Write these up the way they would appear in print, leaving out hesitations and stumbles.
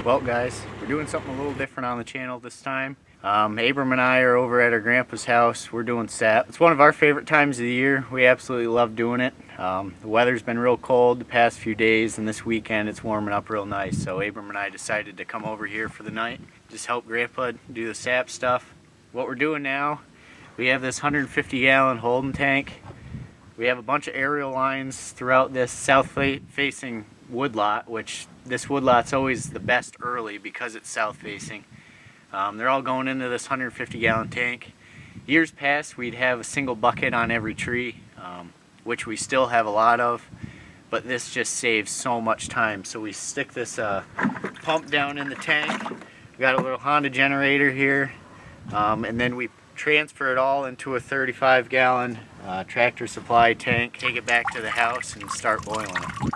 Well guys, we're doing something a little different on the channel this time. Abram and I are over at our grandpa's house. We're doing sap. It's one of our favorite times of the year. We absolutely love doing it. The weather's been real cold the past few days, and this weekend it's warming up real nice. So Abram and I decided to come over here for the night, just help grandpa do the sap stuff. What we're doing now, we have this 150-gallon Holden tank. We have a bunch of aerial lines throughout this south-facing woodlot, which this woodlot's always the best early because it's south-facing. They're all going into this 150-gallon tank. Years past, we'd have a single bucket on every tree, which we still have a lot of, but this just saves so much time. So we stick this pump down in the tank. We got a little Honda generator here, and then we transfer it all into a 35-gallon Tractor Supply tank, take it back to the house and start boiling it.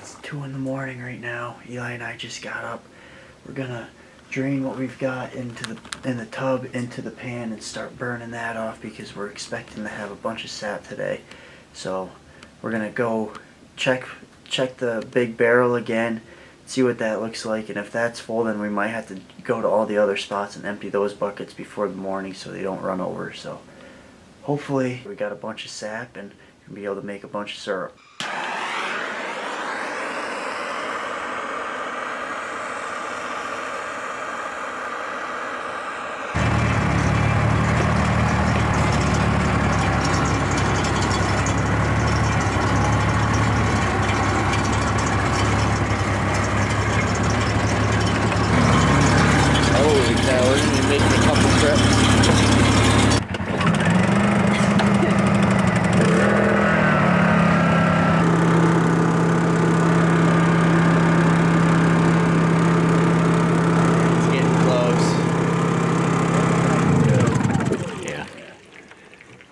It's 2 in the morning right now. Eli and I just got up. We're gonna drain what we've got in the tub into the pan and start burning that off because we're expecting to have a bunch of sap today. So we're gonna go check the big barrel again, see what that looks like, and if that's full, then we might have to go to all the other spots and empty those buckets before the morning so they don't run over. So hopefully we got a bunch of sap and we'll be able to make a bunch of syrup.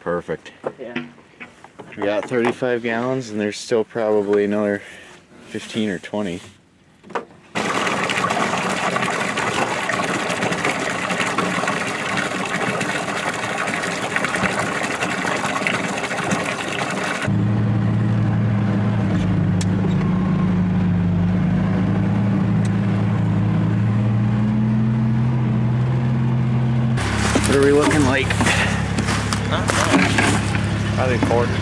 Perfect. Yeah. We got 35 gallons and there's still probably another 15 or 20. What are we looking like? I think 40.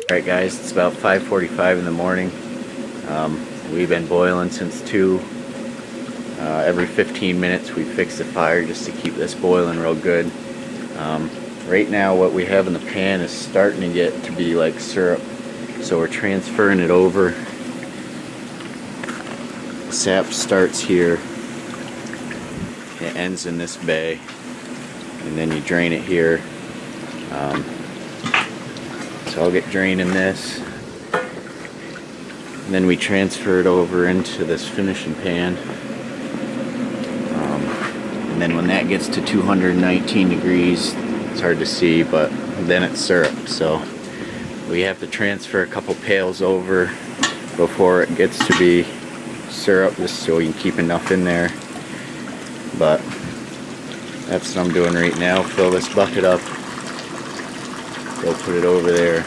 Alright guys, it's about 5:45 in the morning. We've been boiling since 2. Every 15 minutes we fix the fire just to keep this boiling real good. Right now what we have in the pan is starting to get to be like syrup, so we're transferring it over. The sap starts here, it ends in this bay, and then you drain it here. So So I'll get draining this. And then we transfer it over into this finishing pan. And then when that gets to 219 degrees, it's hard to see, but then it's syrup. So we have to transfer a couple pails over before it gets to be syrup, just so we can keep enough in there. But that's what I'm doing right now. Fill this bucket up. Go put it over there.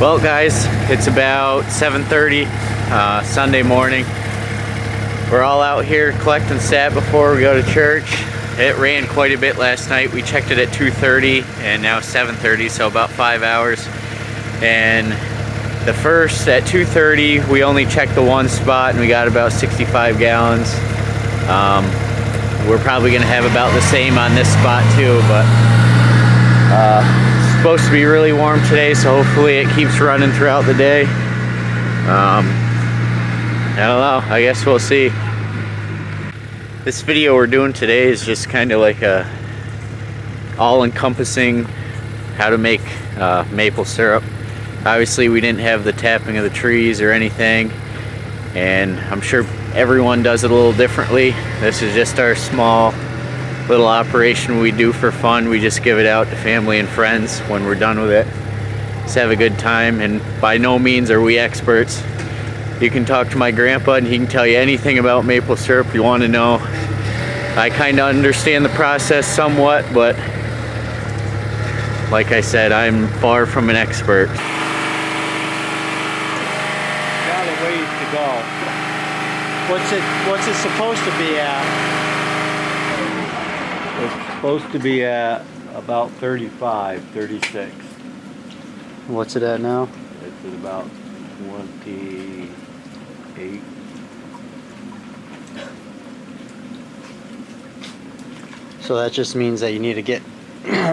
Well guys, it's about 7:30 Sunday morning. We're all out here collecting sap before we go to church. It ran quite a bit last night. We checked it at 2:30 and now 7:30, so about 5 hours. And the first at 2:30, we only checked the one spot and we got about 65 gallons. We're probably gonna have about the same on this spot too, but it's supposed to be really warm today, so hopefully it keeps running throughout the day. I don't know, I guess we'll see. This video we're doing today is just kind of like a all-encompassing how to make maple syrup. Obviously we didn't have the tapping of the trees or anything, and I'm sure everyone does it a little differently. This is just our small little operation we do for fun. We just give it out to family and friends when we're done with it. Just have a good time, and by no means are we experts. You can talk to my grandpa and he can tell you anything about maple syrup you want to know. I kind of understand the process somewhat, but like I said, I'm far from an expert. Got a ways to go. What's it supposed to be at? It's supposed to be at about 35, 36. What's it at now? It's at about 28. So that just means that you need to get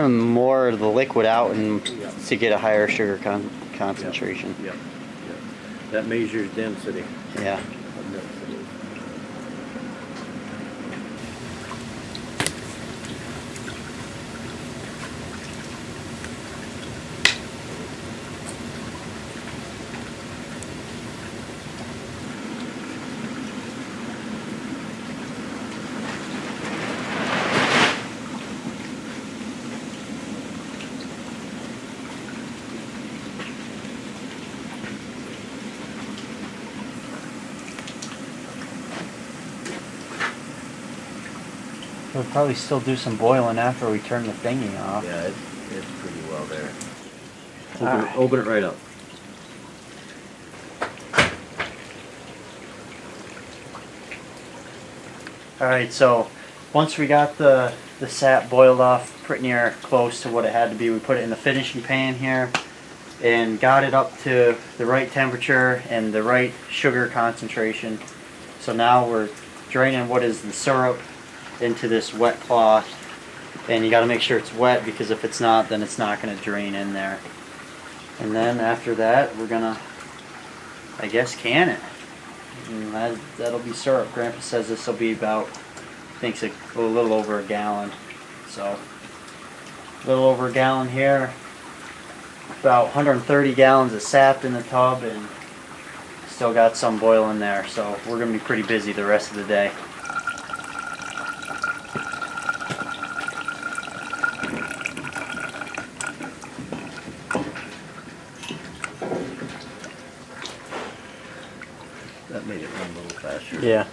more of the liquid out and to get a higher sugar concentration. Yep. That measures density. Yeah. We'll probably still do some boiling after we turn the thingy off. Yeah, it's pretty well there. Alright. Open it right up. Alright, so once we got the sap boiled off pretty near close to what it had to be, we put it in the finishing pan here and got it up to the right temperature and the right sugar concentration. So now we're draining what is the syrup into this wet cloth, and you got to make sure it's wet, because if it's not, then it's not going to drain in there. And then after that, we're gonna, I guess, can it, and that'll be syrup. Grandpa says this will be about, thinks a little over a gallon. So a little over a gallon here, about 130 gallons of sap in the tub, and still got some boiling there. So we're gonna be pretty busy the rest of the day. That made it run a little faster. Yeah.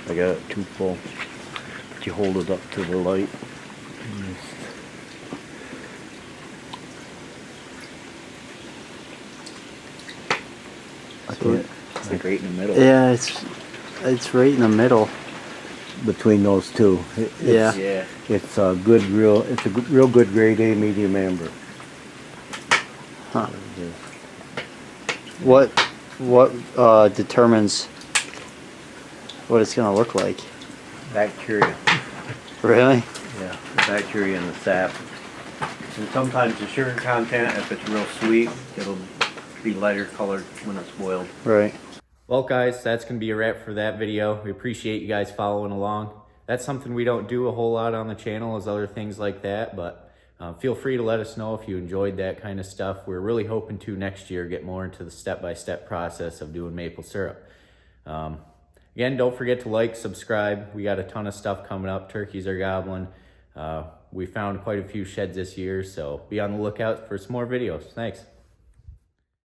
I got it too full. But you hold it up to the light. It's like right in the middle. Yeah, it's right in the middle. Between those two. Yeah. Yeah. It's a good, real good grade A medium amber. Huh. What what determines what it's gonna look like? Bacteria. Really? Yeah, the bacteria in the sap. And sometimes the sugar content, if it's real sweet, it'll be lighter colored when it's boiled. Right. Well, guys, that's going to be a wrap for that video. We appreciate you guys following along. That's something we don't do a whole lot on the channel, is other things like that, but feel free to let us know if you enjoyed that kind of stuff. We're really hoping to next year get more into the step-by-step process of doing maple syrup. Again, don't forget to like, subscribe. We got a ton of stuff coming up. Turkeys are gobbling. We found quite a few sheds this year, so be on the lookout for some more videos. Thanks.